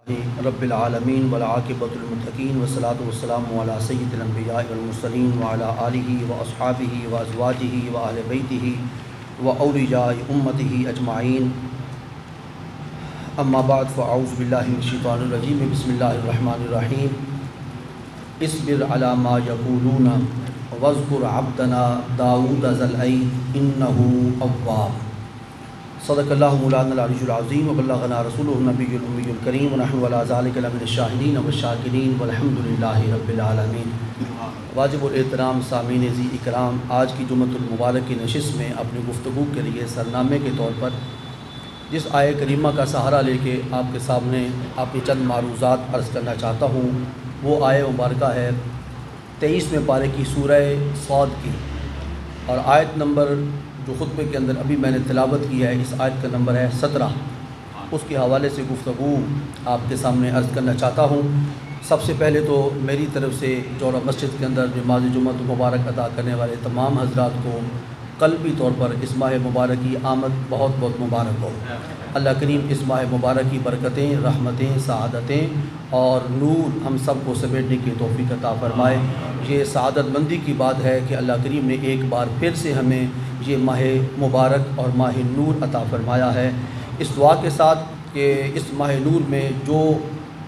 رب العالمین والعاقبۃ للمتقین والصلاۃ والسلام علی سید الانبیاء والمرسلین وعلی آلہ واصحابہ وازواجہ واہل بیتہ واولیاء امتہ اجمعین، اما بعد فاعوذ باللہ من الشیطان الرجیم، بسم اللہ الرحمن الرحیم۔ اصبر علی ما یقولون واذکر عبدنا داؤد ذا الاید انہ اواب۔ صدق اللہ مولانا العلی العظیم وبلغنا رسولہ النبی الأمی الکریم ونحن علی ذلک لمن الشاہدین والشاکرین والحمد للہ رب العالمین۔ واجب الاحترام سامعین ذی اکرام، آج کی جمعۃ المبارک کی نشست میں اپنی گفتگو کے لیے سرنامے کے طور پر جس آیہ کریمہ کا سہارا لے کے آپ کے سامنے اپنی چند معروضات عرض کرنا چاہتا ہوں، وہ آیہ مبارکہ ہے 23ویں پارے کی سورہ صاد کی، اور آیت نمبر جو خطبے کے اندر ابھی میں نے تلاوت کی ہے، اس آیت کا نمبر ہے 17۔ اس کے حوالے سے گفتگو آپ کے سامنے عرض کرنا چاہتا ہوں۔ سب سے پہلے تو میری طرف سے جورہ مسجد کے اندر نماز جمعہ مبارک ادا کرنے والے تمام حضرات کو قلبی طور پر اس ماہ مبارک کی آمد بہت بہت مبارک ہو۔ اللہ کریم اس ماہ مبارک کی برکتیں، رحمتیں، سعادتیں اور نور ہم سب کو سمیٹنے کی توفیق عطا فرمائے۔ یہ سعادت مندی کی بات ہے کہ اللہ کریم نے ایک بار پھر سے ہمیں یہ ماہ مبارک اور ماہ نور عطا فرمایا ہے، اس دعا کے ساتھ کہ اس ماہ نور میں جو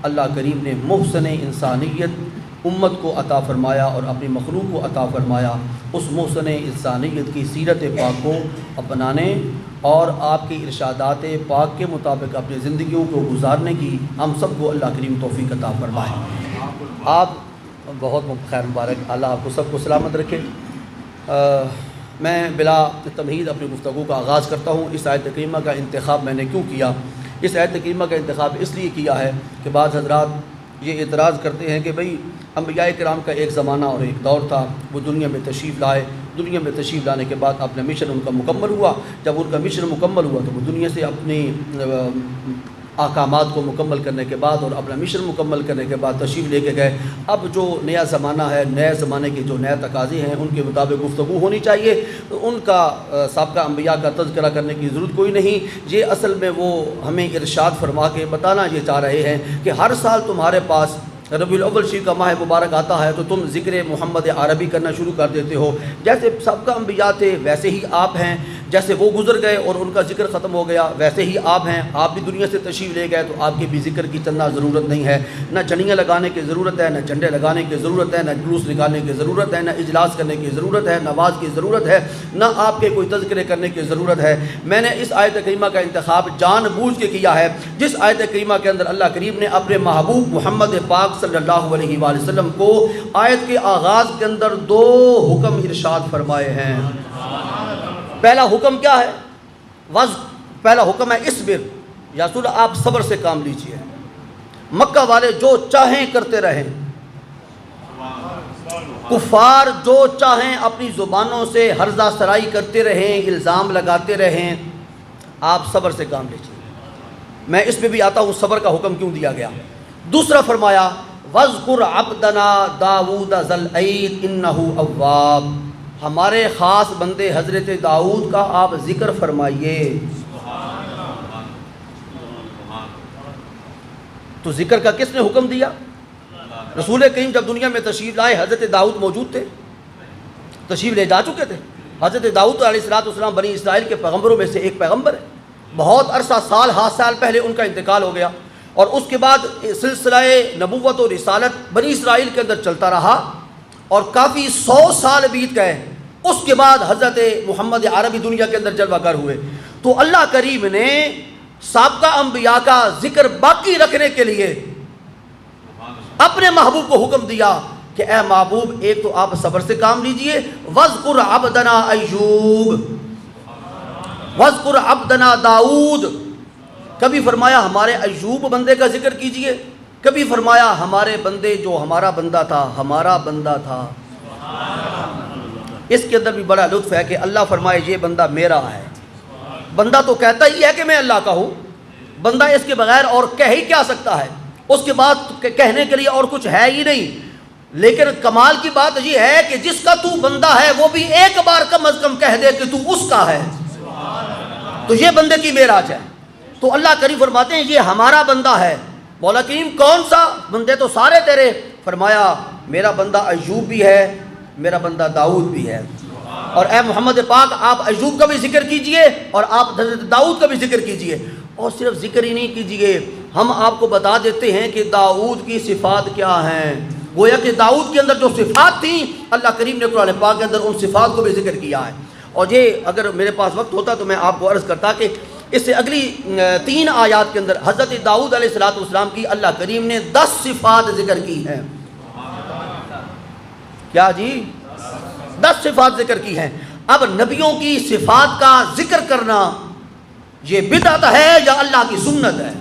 اللہ کریم نے محسن انسانیت امت کو عطا فرمایا اور اپنی مخلوق کو عطا فرمایا، اس محسن انسانیت کی سیرت پاک کو اپنانے اور آپ کے ارشادات پاک کے مطابق اپنی زندگیوں کو گزارنے کی ہم سب کو اللہ کریم توفیق عطا فرمائے۔ آپ بہت خیر مبارک، اللہ آپ کو سب کو سلامت رکھے۔ میں بلا تمہید اپنی گفتگو کا آغاز کرتا ہوں۔ اس آیت کریمہ کا انتخاب میں نے کیوں کیا؟ اس آیت کریمہ کا انتخاب اس لیے کیا ہے کہ بعض حضرات یہ اعتراض کرتے ہیں کہ بھئی انبیاء کرام کا ایک زمانہ اور ایک دور تھا، وہ دنیا میں تشریف لائے، دنیا میں تشریف لانے کے بعد اپنا مشن ان کا مکمل ہوا۔ جب ان کا مشن مکمل ہوا تو وہ دنیا سے اپنی احکامات کو مکمل کرنے کے بعد اور اپنا مشن مکمل کرنے کے بعد تشریف لے کے گئے۔ اب جو نیا زمانہ ہے، نئے زمانے کے جو نئے تقاضے ہیں ان کے مطابق گفتگو ہونی چاہیے، ان کا سابقہ انبیاء کا تذکرہ کرنے کی ضرورت کوئی نہیں۔ یہ اصل میں وہ ہمیں ارشاد فرما کے بتانا یہ چاہ رہے ہیں کہ ہر سال تمہارے پاس ربیع الاول شریف کا ماہ مبارک آتا ہے تو تم ذکر محمد عربی کرنا شروع کر دیتے ہو۔ جیسے سابقہ انبیاء تھے ویسے ہی آپ ہیں، جیسے وہ گزر گئے اور ان کا ذکر ختم ہو گیا ویسے ہی آپ ہیں۔ آپ بھی دنیا سے تشریف لے گئے تو آپ کے بھی ذکر کی چندہ ضرورت نہیں ہے، نہ جھنڈیاں لگانے کی ضرورت ہے، نہ جھنڈے لگانے کی ضرورت ہے، نہ جلوس نکالنے کی ضرورت ہے، نہ اجلاس کرنے کی ضرورت ہے، نہ نماز کی ضرورت ہے، نہ آپ کے کوئی تذکرے کرنے کی ضرورت ہے۔ میں نے اس آیت کریمہ کا انتخاب جان بوجھ کے کیا ہے، جس آیت کریمہ کے اندر اللہ کریم نے اپنے محبوب محمد پاک صلی اللہ علیہ وآلہ وسلم کو آیت کے آغاز کے اندر 2 حکم ارشاد فرمائے ہیں۔ پہلا حکم کیا ہے؟ پہلا حکم ہے اصبر، یا رسول آپ صبر سے کام لیجئے۔ مکہ والے جو چاہیں کرتے رہیں، کفار جو چاہیں اپنی زبانوں سے ہرزہ سرائی کرتے رہیں، الزام لگاتے رہیں، آپ صبر سے کام لیجئے۔ میں اس میں بھی آتا ہوں صبر کا حکم کیوں دیا گیا۔ دوسرا فرمایا وَاذْكُرْ عَبْدَنَا دَاوُودَ ذَا الْأَيْدِ إِنَّهُ أَوَّابٌ، ہمارے خاص بندے حضرت داؤد کا آپ ذکر فرمائیے۔ تو ذکر کا کس نے حکم دیا؟ رسول کریم جب دنیا میں تشریف لائے حضرت داؤد موجود تھے، تشریف لے جا چکے تھے۔ حضرت داؤد علیہ السلام بنی اسرائیل کے پیغمبروں میں سے ایک پیغمبر ہے۔ بہت عرصہ سال پہلے ان کا انتقال ہو گیا، اور اس کے بعد سلسلہ نبوت و رسالت بنی اسرائیل کے اندر چلتا رہا، اور کافی 100 سال بیت گئے۔ اس کے بعد حضرت محمد عربی دنیا کے اندر جلوہ گر ہوئے، تو اللہ کریم نے سابقہ انبیاء کا ذکر باقی رکھنے کے لیے اپنے محبوب کو حکم دیا کہ اے محبوب ایک تو آپ صبر سے کام لیجئے، وَاذْكُرْ عَبْدَنَا ایوب، وَاذْكُرْ عَبْدَنَا داؤد، کبھی فرمایا ہمارے ایوب بندے کا ذکر کیجئے، کبھی فرمایا ہمارے بندے جو ہمارا بندہ تھا، ہمارا بندہ تھا۔ اس کے اندر بھی بڑا لطف ہے کہ اللہ فرمائے یہ بندہ میرا ہے۔ بندہ تو کہتا ہی ہے کہ میں اللہ کا ہوں، بندہ اس کے بغیر اور کہہ ہی کیا سکتا ہے، اس کے بعد کہنے کے لیے اور کچھ ہے ہی نہیں۔ لیکن کمال کی بات یہ ہے کہ جس کا تو بندہ ہے وہ بھی ایک بار کم از کم کہہ دے کہ تو اس کا ہے، تو یہ بندے کی معراج ہے۔ تو اللہ کریم فرماتے ہیں یہ ہمارا بندہ ہے، مولا کریم کون سا؟ بندے تو سارے تیرے. فرمایا میرا بندہ ایوب بھی ہے، میرا بندہ داؤد بھی ہے. اور اے محمد پاک آپ ایوب کا بھی ذکر کیجئے اور آپ حضرت داؤد کا بھی ذکر کیجئے. اور صرف ذکر ہی نہیں کیجئے، ہم آپ کو بتا دیتے ہیں کہ داؤد کی صفات کیا ہیں. گویا کہ داؤد کے اندر جو صفات تھیں اللہ کریم نے قرآن پاک کے اندر ان صفات کو بھی ذکر کیا ہے. اور یہ اگر میرے پاس وقت ہوتا تو میں آپ کو عرض کرتا کہ اس سے اگلی 3 آیات کے اندر حضرت داؤد علیہ السلام کی اللہ کریم نے 10 صفات ذکر کی ہیں. کیا جی؟ 10 صفات ذکر کی ہیں. اب نبیوں کی صفات کا ذکر کرنا یہ بدعت ہے یا اللہ کی سنت ہے؟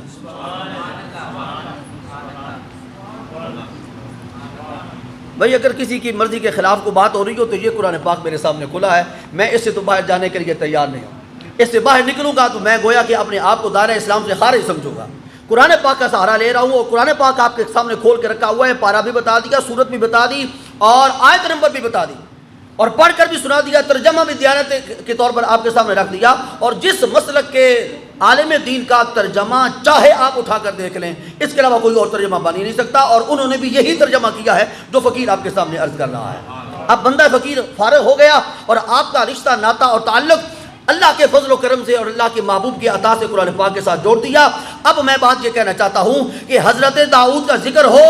بھئی اگر کسی کی مرضی کے خلاف کو بات ہو رہی ہو تو یہ قرآن پاک میرے سامنے کھلا ہے، میں اس سے تو باہر جانے کے لیے تیار نہیں ہوں. اس سے باہر نکلوں گا تو میں گویا کہ اپنے آپ کو دائرہ اسلام سے خارج سمجھوں گا. قرآن پاک کا سہارا لے رہا ہوں اور قرآن پاک آپ کے سامنے کھول کے رکھا ہوا ہے. پارہ بھی بتا دیا، سورت بھی بتا دی اور آیت نمبر بھی بتا دی اور پڑھ کر بھی سنا دیا، ترجمہ بھی دیانت کے طور پر آپ کے سامنے رکھ دیا. اور جس مسلک کے عالم دین کا ترجمہ چاہے آپ اٹھا کر دیکھ لیں، اس کے علاوہ کوئی اور ترجمہ بن ہی نہیں سکتا. اور انہوں نے بھی یہی ترجمہ کیا ہے جو فقیر آپ کے سامنے عرض کر رہا ہے. اب بندہ فقیر فارغ ہو گیا اور آپ کا رشتہ ناتا اور تعلق اللہ کے فضل و کرم سے اور اللہ کے محبوب کی عطا سے قرآن پاک کے ساتھ جوڑ دیا. اب میں بات یہ کہنا چاہتا ہوں کہ حضرت داؤد کا ذکر ہو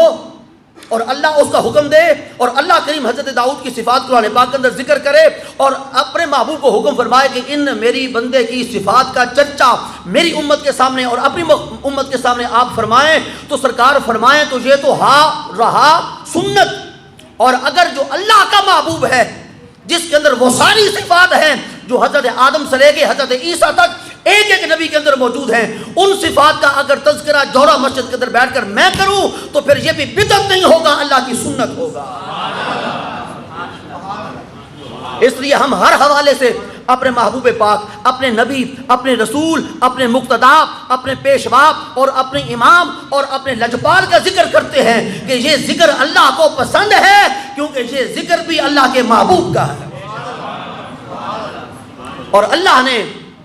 اور اللہ اس کا حکم دے اور اللہ کریم حضرت داؤد کی صفات قرآن پاک کے اندر ذکر کرے اور اپنے محبوب کو حکم فرمائے کہ ان میری بندے کی صفات کا چرچا میری امت کے سامنے اور اپنی امت کے سامنے آپ فرمائیں تو سرکار فرمائیں تو یہ تو رہا سنت. اور اگر جو اللہ کا محبوب ہے جس کے اندر وہ ساری صفات ہیں جو حضرت آدم سے لے کے حضرت عیسیٰ تک ایک ایک نبی کے اندر موجود ہیں، ان صفات کا اگر تذکرہ جوڑا مسجد کے اندر بیٹھ کر میں کروں تو پھر یہ بھی بدعت نہیں ہوگا، اللہ کی سنت ہوگا. اس لیے ہم ہر حوالے سے اپنے محبوب پاک، اپنے نبی، اپنے رسول، اپنے مقتدا، اپنے پیشوا اور اپنے امام اور اپنے لجپال کا ذکر کرتے ہیں کہ یہ ذکر اللہ کو پسند ہے کیونکہ یہ ذکر بھی اللہ کے محبوب کا ہے. اور اللہ نے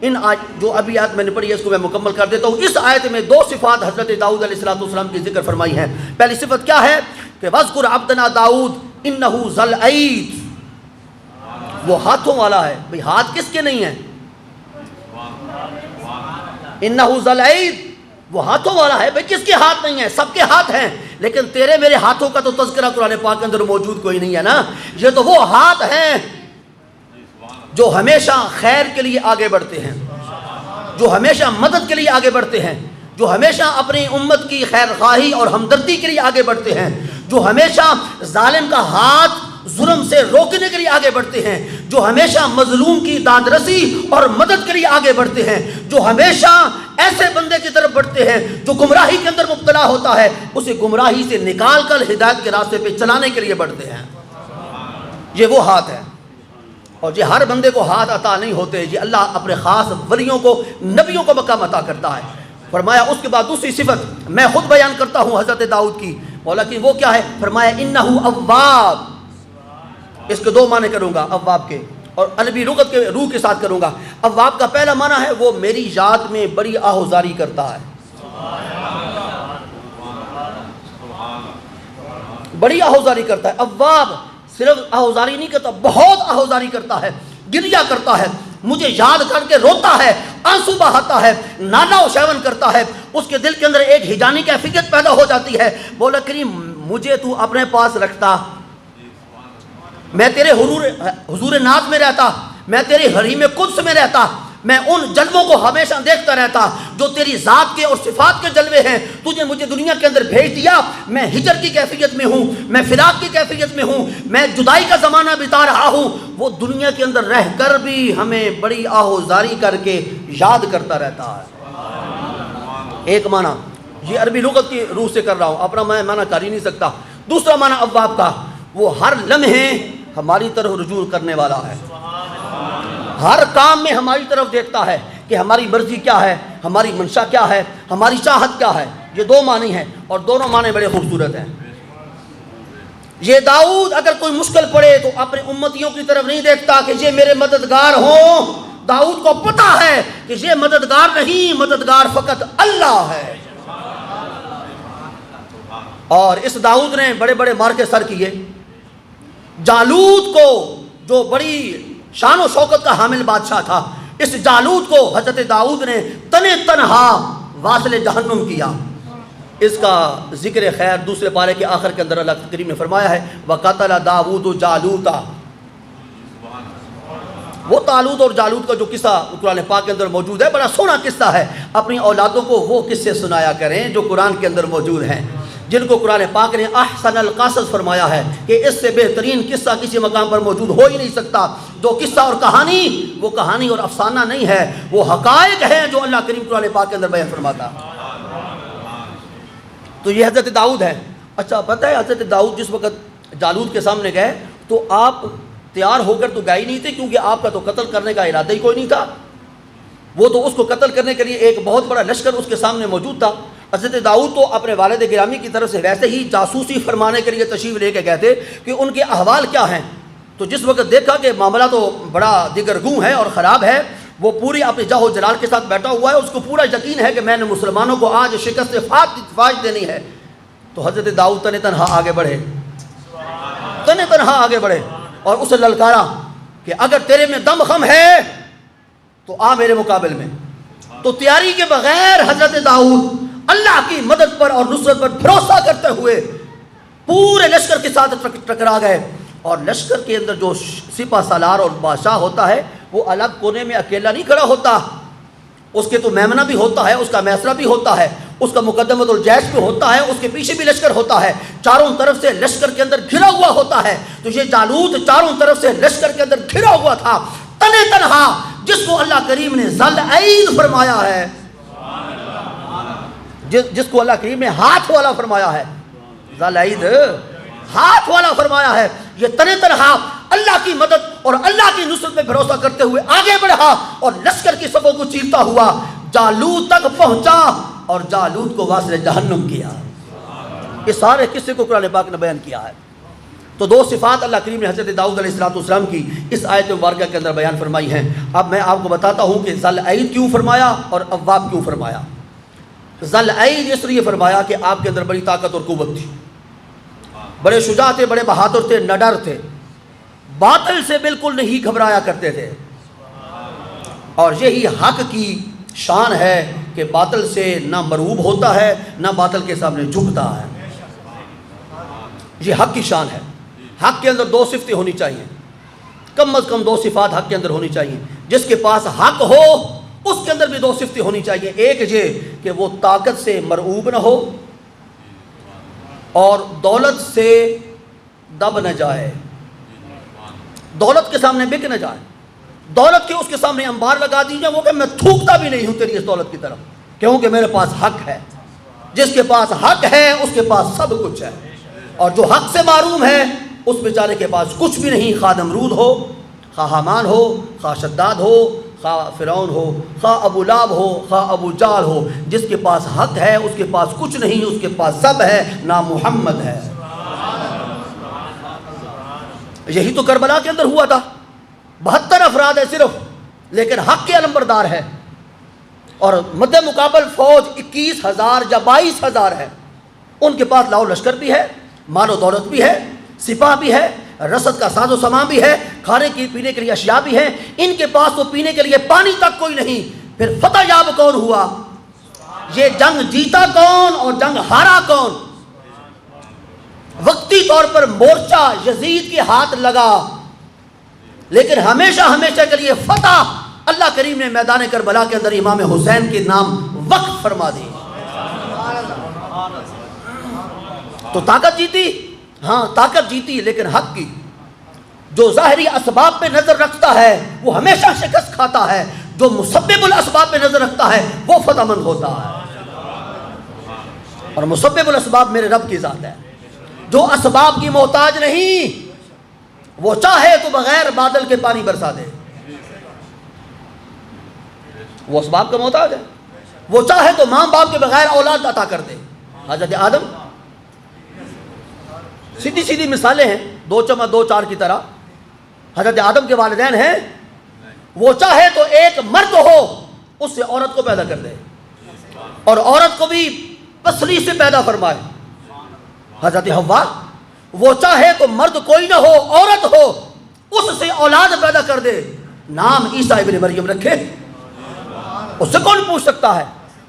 ان جو ابھی آیت میں نے پڑھی ہے اس کو میں مکمل کر دیتا ہوں. اس آیت میں 2 صفات حضرت داؤد علیہ السلام کی ذکر فرمائی ہیں. پہلی صفت کیا ہے کہ وَاذْكُرْ عَبْدَنَا داؤد إِنَّهُ ذُو الْأَيْدِ، وہ ہاتھوں والا ہے. بھئی ہاتھ کس کے نہیں ہیں؟ إِنَّهُ ذُو الْأَيْدِ، وہ ہاتھوں والا ہے. بھئی کس کے ہاتھ نہیں ہیں؟ سب کے ہاتھ ہیں، لیکن تیرے میرے ہاتھوں کا تو تذکرہ قرآن پاک کے اندر موجود کوئی نہیں ہے نا. یہ تو وہ ہاتھ ہیں جو ہمیشہ خیر کے لیے آگے بڑھتے ہیں، جو ہمیشہ مدد کے لیے آگے بڑھتے ہیں، جو ہمیشہ اپنی امت کی خیر خواہی اور ہمدردی کے لیے آگے بڑھتے ہیں، جو ہمیشہ ظالم کا ہاتھ ظلم سے روکنے کے لیے آگے بڑھتے ہیں، جو ہمیشہ مظلوم کی داد رسی اور مدد کے لیے آگے بڑھتے ہیں، جو ہمیشہ ایسے بندے کی طرف بڑھتے ہیں جو گمراہی کے اندر مبتلا ہوتا ہے اسے گمراہی سے نکال کر ہدایت کے راستے پہ چلانے کے لیے بڑھتے ہیں. یہ وہ ہاتھ ہے. اور یہ ہر بندے کو ہاتھ عطا نہیں ہوتے، یہ اللہ اپنے خاص ولیوں کو، نبیوں کو مقام عطا کرتا ہے. فرمایا اس کے بعد دوسری صفت میں خود بیان کرتا ہوں حضرت داؤد کی، مولا کی وہ کیا ہے؟ فرمایا انہ اواب. اس کے 2 معنی کروں گا اواب کے اور عربی لغت کے روح کے ساتھ کروں گا. اواب کا پہلا معنی ہے وہ میری یاد میں بڑی آہوزاری کرتا ہے، بڑی آہوزاری کرتا ہے. اواب صرف آہوزاری نہیں کرتا، بہت آہوزاری کرتا ہے، گریا کرتا ہے، مجھے یاد کر کے روتا ہے، آنسو بہاتا ہے، نالا و شیون کرتا ہے. اس کے دل کے اندر ایک ہجانی کیفیت پیدا ہو جاتی ہے. مولا کریم مجھے تو اپنے پاس رکھتا، میں تیرے حضور ناز میں رہتا، میں تیری حریم قدس میں رہتا، میں ان جلووں کو ہمیشہ دیکھتا رہتا جو تیری ذات کے اور صفات کے جلوے ہیں. تجھے مجھے دنیا کے اندر بھیج دیا، میں ہجر کی کیفیت میں ہوں، میں فراق کی کیفیت میں ہوں، میں جدائی کا زمانہ بتا رہا ہوں. وہ دنیا کے اندر رہ کر بھی ہمیں بڑی آہوزاری کر کے یاد کرتا رہتا ہے. ایک معنی یہ عربی لغت کی روح سے کر رہا ہوں، اپنا میں معنی کر ہی نہیں سکتا. دوسرا معنی اواب کا وہ ہر لمحے ہماری طرف رجوع کرنے والا ہے، ہر کام میں ہماری طرف دیکھتا ہے کہ ہماری مرضی کیا ہے، ہماری منشا کیا ہے، ہماری چاہت کیا ہے. یہ 2 معنی ہیں اور دونوں معنی بڑے خوبصورت ہیں. یہ داؤد اگر کوئی مشکل پڑے تو اپنے امتیوں کی طرف نہیں دیکھتا کہ یہ میرے مددگار ہوں. داؤد کو پتہ ہے کہ یہ مددگار نہیں، مددگار فقط اللہ ہے. اور اس داؤد نے بڑے بڑے مار کے سر کیے. جالوت کو جو بڑی شان و شوکت کا حامل بادشاہ تھا, اس جالوت کو حضرت داؤد نے تنے تنہا واصل جہنم کیا. اس کا ذکر خیر دوسرے پارے کے آخر کے اندر اللہ کریم نے فرمایا ہے وَقَتَلَ دَاوُودُ جَالُوتَ. وہ طالوت اور جالوت کا جو قصہ قرآن پاک کے اندر موجود ہے, بڑا سونا قصہ ہے. اپنی اولادوں کو وہ قصے سنایا کریں جو قرآن کے اندر موجود ہیں, جن کو قرآن پاک نے احسن القصص فرمایا ہے کہ اس سے بہترین قصہ کسی مقام پر موجود ہو ہی نہیں سکتا. جو قصہ اور کہانی, وہ کہانی اور افسانہ نہیں ہے, وہ حقائق ہیں جو اللہ کریم قرآن پاک کے اندر بیان فرماتا. تو یہ حضرت داؤد ہے. اچھا پتہ ہے حضرت داؤد جس وقت جالوت کے سامنے گئے تو آپ تیار ہو کر تو گئے نہیں تھے, کیونکہ آپ کا تو قتل کرنے کا ارادہ ہی کوئی نہیں تھا. وہ تو اس کو قتل کرنے کے لیے ایک بہت بڑا لشکر اس کے سامنے موجود تھا. حضرت داؤد تو اپنے والد گرامی کی طرف سے ویسے ہی جاسوسی فرمانے کے لیے تشریف لے کے گئے تھے کہ ان کے احوال کیا ہیں. تو جس وقت دیکھا کہ معاملہ تو بڑا دیگرگوں ہے اور خراب ہے, وہ پوری اپنے جاہ و جلال کے ساتھ بیٹھا ہوا ہے, اس کو پورا یقین ہے کہ میں نے مسلمانوں کو آج شکست فاش دینی ہے. تو حضرت داؤد تنے تنہا آگے بڑھے اور اسے للکارا کہ اگر تیرے میں دم خم ہے تو آ میرے مقابل میں. تو تیاری کے بغیر حضرت داؤد اللہ کی مدد پر اور نصرت پر بھروسہ کرتے ہوئے پورے لشکر کے ساتھ ٹکرا گئے. اور لشکر کے اندر جو سپہ سالار اور بادشاہ ہوتا ہے وہ الگ کونے میں اکیلا نہیں کھڑا ہوتا, اس کے تو میمنہ بھی ہوتا ہے, اس کا میسرہ بھی ہوتا ہے, اس کا مقدمۃ الجیش بھی ہوتا ہے, اس کے پیچھے بھی لشکر ہوتا ہے, چاروں طرف سے لشکر کے اندر گھرا ہوا ہوتا ہے. تو یہ جالوت چاروں طرف سے لشکر کے اندر گھرا ہوا تھا تنے تنہا, جس کو اللہ کریم نے ذل عید فرمایا ہے, جس کو اللہ کریم نے ہاتھ والا فرمایا ہے, ذل عید ہاتھ والا فرمایا ہے. یہ تنے تنہا اللہ کی مدد اور اللہ کی نصرت میں بھروسہ کرتے ہوئے آگے بڑھا اور لشکر کی صفوں کو چیرتا ہوا جالوت تک پہنچا اور جالوت کو واصل جہنم کیا. یہ سارے قصے کو قرآن پاک نے بیان کیا ہے. تو دو صفات اللہ کریم نے حضرت داؤد علیہ السلام کی اس آیت مبارکہ کے اندر بیان فرمائی ہیں. اب میں آپ کو بتاتا ہوں کہ ذل عید کیوں فرمایا اور اواب کیوں فرمایا. ذل عید اس لیے فرمایا کہ آپ کے اندر بڑی طاقت اور قوت تھی, بڑے شجاع تھے, بڑے بہادر تھے, نڈر تھے, باطل سے بالکل نہیں گھبرایا کرتے تھے. اور یہی حق کی شان ہے کہ باطل سے نہ مرعوب ہوتا ہے نہ باطل کے سامنے جھکتا ہے. یہ حق کی شان ہے. حق کے اندر دو صفتیں ہونی چاہیے, کم از کم دو صفات حق کے اندر ہونی چاہیے. جس کے پاس حق ہو اس کے اندر بھی دو صفتیں ہونی چاہیے. ایک یہ کہ وہ طاقت سے مرعوب نہ ہو اور دولت سے دب نہ جائے, دولت کے سامنے بک نہ جائے, دولت کے اس کے سامنے انبار لگا دیجیے وہ کہ میں تھوکتا بھی نہیں ہوں تیری اس دولت کی طرف, کیونکہ میرے پاس حق ہے. جس کے پاس حق ہے اس کے پاس سب کچھ ہے, اور جو حق سے معروم ہے اس بیچارے کے پاس کچھ بھی نہیں. خواہ نمرود ہو, خواہ حامان ہو, خواہ شداد ہو, خواہ فرعون ہو, خواہ ابو لہب ہو, خواہ ابو جہل ہو, جس کے پاس حق ہے اس کے پاس کچھ نہیں, اس کے پاس سب ہے, نام محمد ہے. یہی تو کربلا کے اندر ہوا تھا. 72 افراد ہے صرف, لیکن حق کے علمبردار ہے, اور مد مقابل فوج 21,000 یا 22,000 ہے. ان کے پاس لاؤ لشکر بھی ہے, مال و دولت بھی ہے, سپاہ بھی ہے, رسد کا ساز و سامان بھی ہے, کھانے کی پینے کے لیے اشیاء بھی ہیں. ان کے پاس تو پینے کے لیے پانی تک کوئی نہیں. پھر فتح یاب کون ہوا؟ یہ جنگ جیتا کون اور جنگ ہارا کون؟ وقتی طور پر مورچہ یزید کے ہاتھ لگا, لیکن ہمیشہ ہمیشہ کے لیے فتح اللہ کریم نے میدان کربلا کے اندر امام حسین کے نام وقف فرما دی. تو طاقت جیتی, ہاں طاقت جیتی, لیکن حق کی. جو ظاہری اسباب پہ نظر رکھتا ہے وہ ہمیشہ شکست کھاتا ہے, جو مسبب الاسباب پہ نظر رکھتا ہے وہ فتح مند ہوتا ہے. اور مسبب الاسباب میرے رب کی ذات ہے, جو اسباب کی محتاج نہیں. وہ چاہے تو بغیر بادل کے پانی برسا دے, وہ اسباب کا محتاج ہے. وہ چاہے تو ماں باپ کے بغیر اولاد عطا کر دے. حضرت آدم, سیدھی سیدھی مثالیں ہیں, 2+2=4 کی طرح. حضرت آدم کے والدین ہیں, وہ چاہے تو ایک مرد ہو اس سے عورت کو پیدا کر دے, اور عورت کو بھی پسلی سے پیدا فرمائے. حضرت حوا وہ چاہے تو مرد کوئی نہ ہو عورت ہو اس سے اولاد پیدا کر دے، نام عیسیٰ ابن مریم رکھے، اس سے کون پوچھ سکتا ہے؟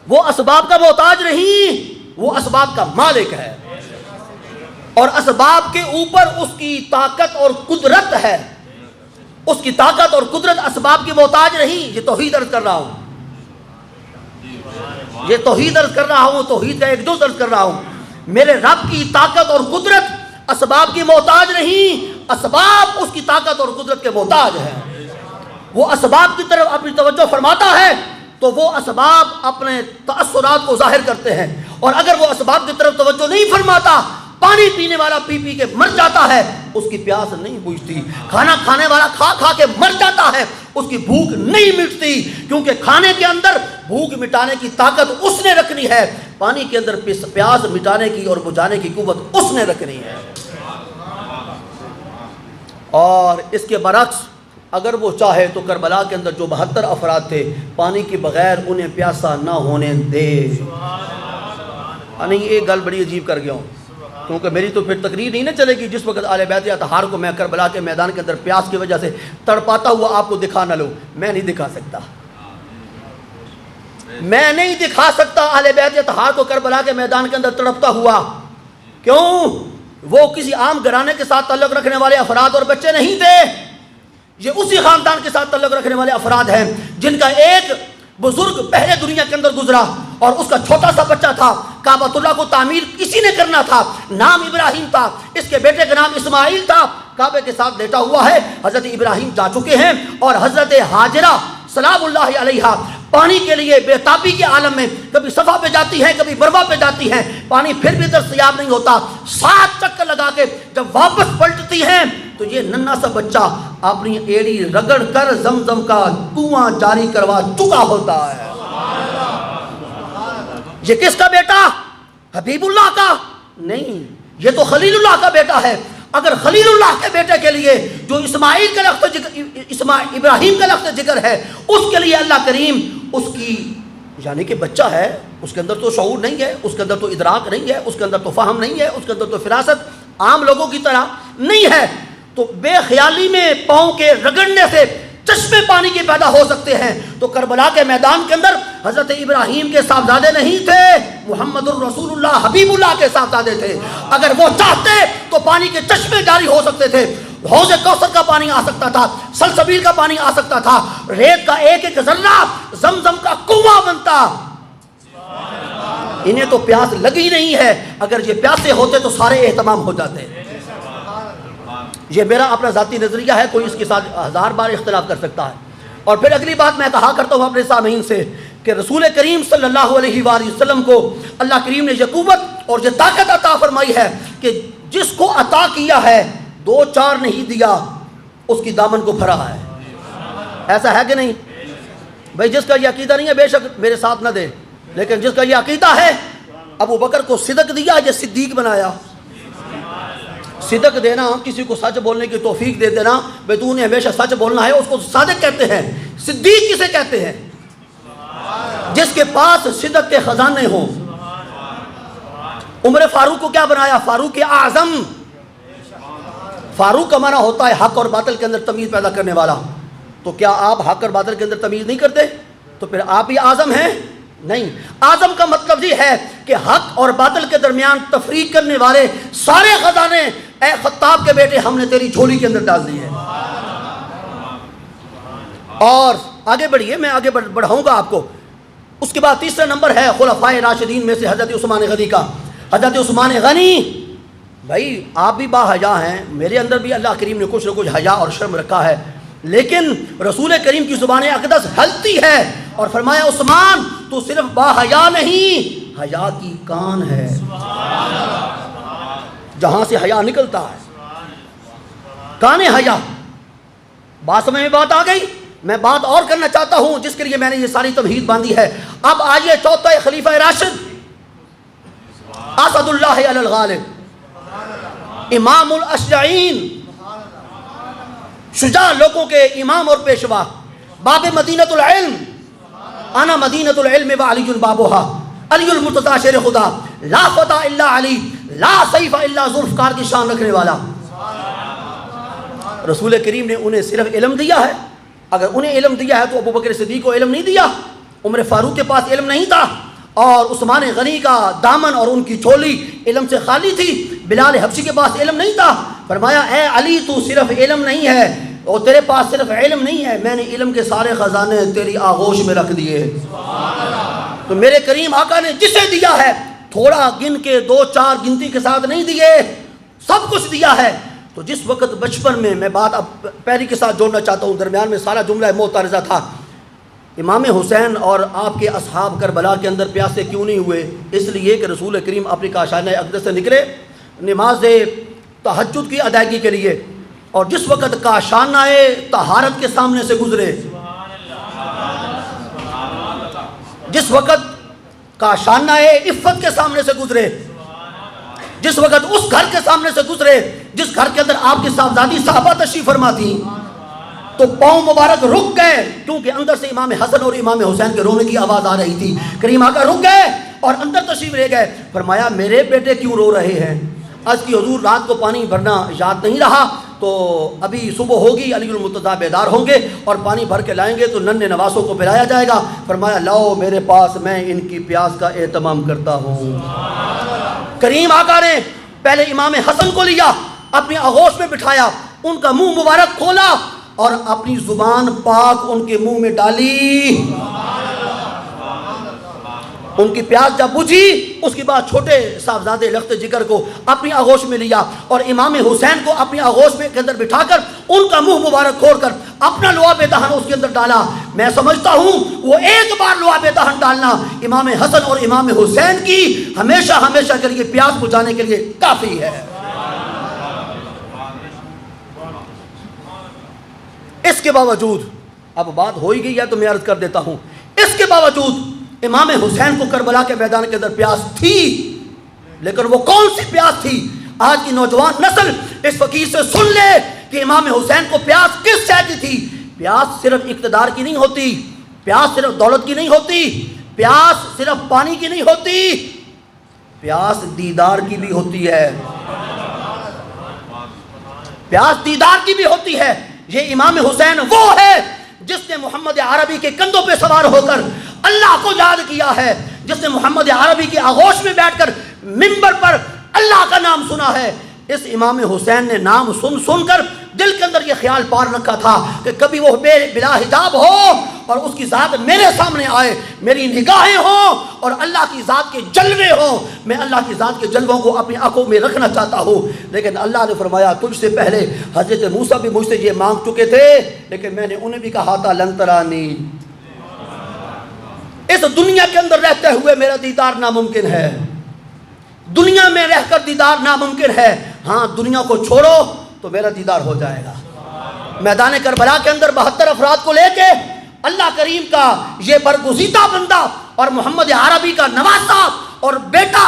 وہ اسباب کا محتاج نہیں، وہ اسباب کا مالک ہے، اور اسباب کے اوپر اس کی طاقت اور قدرت ہے، اس کی طاقت اور قدرت اسباب کی محتاج نہیں۔ یہ توحید عرض کر رہا ہوں، یہ توحید عرض کر رہا ہوں، توحید کا ایک جز عرض کر رہا ہوں۔ میرے رب کی طاقت اور قدرت اسباب کی محتاج نہیں، اسباب اس کی طاقت اور قدرت کے محتاج ہے۔ وہ اسباب کی طرف اپنی توجہ فرماتا ہے تو وہ اسباب اپنے تأثرات کو ظاہر کرتے ہیں، اور اگر وہ اسباب کی طرف توجہ نہیں فرماتا، پانی پینے والا پی پی کے مر جاتا ہے، اس کی پیاس نہیں بجھتی، کھانا کھانے والا کھا کھا کے مر جاتا ہے، اس کی بھوک نہیں مٹتی، کیونکہ کھانے کے اندر بھوک مٹانے کی طاقت اس نے رکھنی ہے، پانی کے اندر پیاس مٹانے کی اور بجھانے کی قوت اس نے رکھنی ہے۔ اور اس کے برعکس اگر وہ چاہے تو کربلا کے اندر جو 72 افراد تھے، پانی کے بغیر انہیں پیاسا نہ ہونے دے۔ نہیں، یہ گل بڑی عجیب کر گیا ہوں، کیونکہ میری تو پھر تقریر نہیں نہ چلے گی جس وقت اہل بیت اطہار کو میں کربلا کے میدان کے اندر پیاس کی وجہ سے تڑپاتا ہوا آپ کو دکھا نہ لوں۔ میں نہیں دکھا سکتا، میں نہیں دکھا سکتا اہل بیت اطہار کو کربلا کے میدان کے اندر تڑپتا ہوا۔ کیوں؟ وہ کسی عام گھرانے کے ساتھ تعلق رکھنے والے افراد اور بچے نہیں تھے، یہ اسی خاندان کے ساتھ تعلق رکھنے والے افراد ہیں جن کا ایک بزرگ پہلے دنیا کے اندر گزرا اور اس کا چھوٹا سا بچہ تھا، کعبۃ اللہ کو تعمیر کسی نے کرنا تھا، نام ابراہیم تھا، اس کے بیٹے کا نام اسماعیل تھا، کعبے کے ساتھ لیٹا ہوا ہے۔ حضرت ابراہیم جا چکے ہیں اور حضرت ہاجرہ سلام اللہ علیہا پانی کے لیے بے تابی کے عالم میں کبھی صفا پہ جاتی ہیں، کبھی مروہ پہ جاتی ہیں، پانی پھر بھی دستیاب نہیں ہوتا، 7 چکر لگا کے جب واپس پلٹتی ہیں تو یہ ننھا سا بچہ اپنی ایڑی رگڑ کر زمزم کا کنواں جاری کروا چکا ہوتا ہے۔ یہ کس کا بیٹا؟ حبیب اللہ کا نہیں، یہ تو خلیل اللہ کا بیٹا ہے۔ اگر خلیل اللہ کے بیٹے کے لیے جو اسماعیل کا لفظ ابراہیم کا لفظ ذکر ہے، اس کے لیے اللہ کریم اس کی یعنی کہ بچہ ہے، اس کے اندر تو شعور نہیں ہے، اس کے اندر تو ادراک نہیں ہے، اس کے اندر تو فہم نہیں ہے، اس کے اندر تو فراست عام لوگوں کی طرح نہیں ہے، تو بے خیالی میں پاؤں کے رگڑنے سے چشمے پانی کے پیدا ہو سکتے ہیں۔ تو کربلا کے میدان کے اندر حضرت ابراہیم کے صاحبزادے نہیں تھے، محمد الرسول اللہ حبیب اللہ کے صاحبزادے تھے۔ اگر وہ چاہتے تو پانی کے چشمے جاری ہو سکتے تھے، حوض کوثر کا پانی آ سکتا تھا، سلسبیل کا پانی آ سکتا تھا، ریت کا ایک ایک ذرہ زمزم کا کنواں بنتا۔ انہیں تو پیاس لگی نہیں ہے، اگر یہ پیاسے ہوتے تو سارے اہتمام ہو جاتے۔ یہ میرا اپنا ذاتی نظریہ ہے، کوئی اس کے ساتھ 1000 بار اختلاف کر سکتا ہے۔ اور پھر اگلی بات میں کہا کرتا ہوں اپنے سامعین سے کہ رسول کریم صلی اللہ علیہ وآلہ وسلم کو اللہ کریم نے یہ قوت اور یہ طاقت عطا فرمائی ہے کہ جس کو عطا کیا ہے 2-4 نہیں دیا، اس کی دامن کو بھرا ہے۔ ایسا ہے کہ نہیں بھائی؟ جس کا یہ عقیدہ نہیں ہے بے شک میرے ساتھ نہ دے، لیکن جس کا یہ عقیدہ ہے، ابو بکر کو صدق دیا، یہ صدیق بنایا۔ صدق دینا، کسی کو سچ بولنے کی توفیق دے دینا، بے تو نے ہمیشہ سچ بولنا ہے، اس کو صادق کہتے ہیں۔ صدیق کسے کہتے ہیں؟ جس کے پاس صدق کے خزانے ہوں۔ عمر فاروق کو کیا بنایا؟ فاروق اعظم۔ فاروق کا معنی ہوتا ہے حق اور باطل کے اندر تمیز پیدا کرنے والا۔ تو کیا آپ حق اور باطل کے اندر تمیز نہیں کرتے؟ تو پھر آپ ہی اعظم ہیں؟ نہیں، اعظم کا مطلب یہ ہے کہ حق اور باطل کے درمیان تفریق کرنے والے سارے خزانے اے خطاب کے بیٹے ہم نے تیری جھولی کے اندر ڈال دیے۔ اور آگے بڑھیے، میں آگے بڑھاؤں گا آپ کو۔ اس کے بعد تیسرا نمبر ہے خلفائے راشدین میں سے حضرت عثمان غنی کا۔ حضرت عثمان غنی، بھائی آپ بھی با حیا ہیں، میرے اندر بھی اللہ کریم نے کچھ نہ کچھ حیا اور شرم رکھا ہے، لیکن رسول کریم کی زبان اقدس ہلتی ہے اور فرمایا عثمان تو صرف با حیا نہیں، حیا کی کان ہے، جہاں سے حیا نکلتا ہے، کان حیا۔ بات سمجھ میں بات آ گئی؟ میں بات اور کرنا چاہتا ہوں جس کے لیے میں نے یہ ساری تمہید باندھی ہے۔ اب آئیے چوتھا خلیفہ راشد، اسد اللہ علی الغالب، امام الاشجعین، شجاع لوگوں کے امام اور پیشوا، باب مدینۃ العلم، انا مدینۃ العلم و علی بابوہا، علی المرتضی شیر خدا، لا فتح الا علی، لا سیف الا ذوالفقار کی شان رکھنے والا۔ رسول کریم نے انہیں صرف علم دیا ہے؟ اگر انہیں علم دیا ہے تو ابو بکر صدیق کو علم نہیں دیا؟ عمر فاروق کے پاس علم نہیں تھا؟ اور عثمان غنی کا دامن اور ان کی چولی علم سے خالی تھی؟ بلال حبشی کے پاس علم نہیں تھا؟ فرمایا اے علی تو صرف علم نہیں ہے اور تیرے پاس صرف علم نہیں ہے، میں نے علم کے سارے خزانے تیری آغوش میں رکھ دیے۔ تو میرے کریم آقا نے جسے دیا ہے تھوڑا گن کے 2-4 گنتی کے ساتھ نہیں دیے، سب کچھ دیا ہے۔ تو جس وقت بچپن میں بات اب پیری کے ساتھ جوڑنا چاہتا ہوں، درمیان میں سارا جملہ معترضہ تھا، امام حسین اور آپ کے اصحاب کربلا کے اندر پیاسے کیوں نہیں ہوئے؟ اس لیے کہ رسول کریم اپنی کاشانہ اقدس سے نکلے نماز تہجد کی ادائیگی کے لیے، اور جس وقت کاشانہ طہارت کے سامنے سے گزرے، جس وقت کاشانہ عفت کے سامنے سے گزرے، جس وقت اس گھر کے سامنے سے گزرے جس گھر کے اندر آپ کی صاحبزادی صحابہ تشریف فرما تھی، تو پاؤں مبارک رک گئے، کیونکہ اندر سے امام حسن اور امام حسین کے رونے کی آواز آ رہی تھی۔ کریم آقا رک گئے اور اندر تشریف لے گئے۔ فرمایا میرے بیٹے کیوں رو رہے ہیں؟ عرض کی حضور رات کو پانی بھرنا یاد نہیں رہا، تو ابھی صبح ہوگی، علی المرتضیٰ بیدار ہوں گے اور پانی بھر کے لائیں گے تو ننھے نواسوں کو پلایا جائے گا۔ فرمایا لاؤ میرے پاس، میں ان کی پیاس کا اہتمام کرتا ہوں۔ کریم آقا نے پہلے امام حسن کو لیا، اپنی آغوش میں بٹھایا، ان کا منہ مبارک کھولا اور اپنی زبان پاک ان کے منہ میں ڈالی۔ ان کی پیاس جب بجھی، اس کے بعد چھوٹے صاحبزادے لخت جگر کو اپنی آغوش میں لیا اور امام حسین کو اپنی آغوش میں کے اندر بٹھا کر ان کا منہ مبارک کھول کر اپنا لعاب دہن اس کے اندر ڈالا۔ میں سمجھتا ہوں وہ ایک بار لعاب دہن ڈالنا امام حسن اور امام حسین کی ہمیشہ ہمیشہ کے لیے پیاس بجھانے کے لیے کافی ہے۔ اس کے باوجود، اب بات ہو ہی گئی ہے تو میں عرض کر دیتا ہوں، اس کے باوجود امام حسین کو کربلا کے میدان کے اندر پیاس تھی، لیکن وہ کون سی پیاس تھی؟ آج کی نوجوان نسل اس فقیر سے سن لے کہ امام حسین کو پیاس کس شے کی تھی۔ پیاس صرف اقتدار کی نہیں ہوتی، پیاس صرف دولت کی نہیں ہوتی، پیاس صرف پانی کی نہیں ہوتی، پیاس دیدار کی بھی ہوتی ہے، پیاس دیدار کی بھی ہوتی ہے۔ یہ امام حسین وہ ہے جس نے محمد عربی کے کندھوں پہ سوار ہو کر اللہ کو یاد کیا ہے، جس نے محمد عربی کی آغوش میں بیٹھ کر منبر پر اللہ کا نام سنا ہے۔ اس امام حسین نے نام سن کر دل کے اندر یہ خیال پار رکھا تھا کہ کبھی وہ بلا حجاب ہو اور اس کی ذات میرے سامنے آئے، میری نگاہیں ہوں اور اللہ کی ذات کے جلوے ہوں، میں اللہ کی ذات کے جلووں کو اپنی آنکھوں میں رکھنا چاہتا ہوں۔ لیکن اللہ نے فرمایا تجھ سے پہلے حضرت موسیٰ بھی مجھ سے یہ مانگ چکے تھے، لیکن میں نے انہیں بھی کہا تھا لن ترانی، اس دنیا کے اندر رہتے ہوئے میرا دیدار ناممکن ہے، دنیا میں رہ کر دیدار ناممکن ہے، ہاں دنیا کو چھوڑو تو میرا دیدار ہو جائے گا۔ میدان کربلا کے اندر 72 افراد کو لے کے اللہ کریم کا یہ برگزیدہ بندہ اور محمد عربی کا نواسا اور بیٹا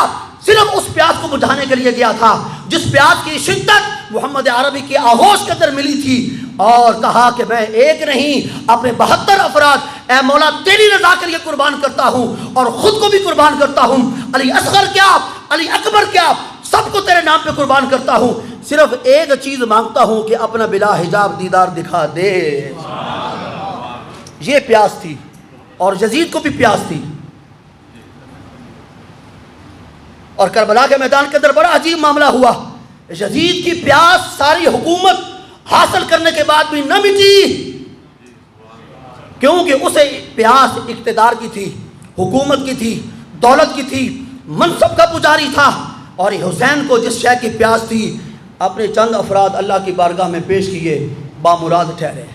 صرف اس پیاس کو بجھانے کے لیے گیا تھا جس پیاس کی شدت محمد عربی کی آغوش کے اندر ملی تھی، اور کہا کہ میں ایک نہیں اپنے 72 افراد اے مولا تیری رضا کے لیے قربان کرتا ہوں اور خود کو بھی قربان کرتا ہوں، علی اصغر کیا علی اکبر کیا سب کو تیرے نام پہ قربان کرتا ہوں، صرف ایک چیز مانگتا ہوں کہ اپنا بلا حجاب دیدار دکھا دے۔ یہ پیاس تھی، اور یزید کو بھی پیاس تھی۔ اور کربلا کے میدان کے اندر بڑا عجیب معاملہ ہوا، یزید کی پیاس ساری حکومت حاصل کرنے کے بعد بھی نہ مٹی، کیونکہ اسے پیاس اقتدار کی تھی، حکومت کی تھی، دولت کی تھی، منصب کا پجاری تھا، اور حسین کو جس شے کی پیاس تھی اپنے چند افراد اللہ کی بارگاہ میں پیش کیے، بامراد ٹھہرے۔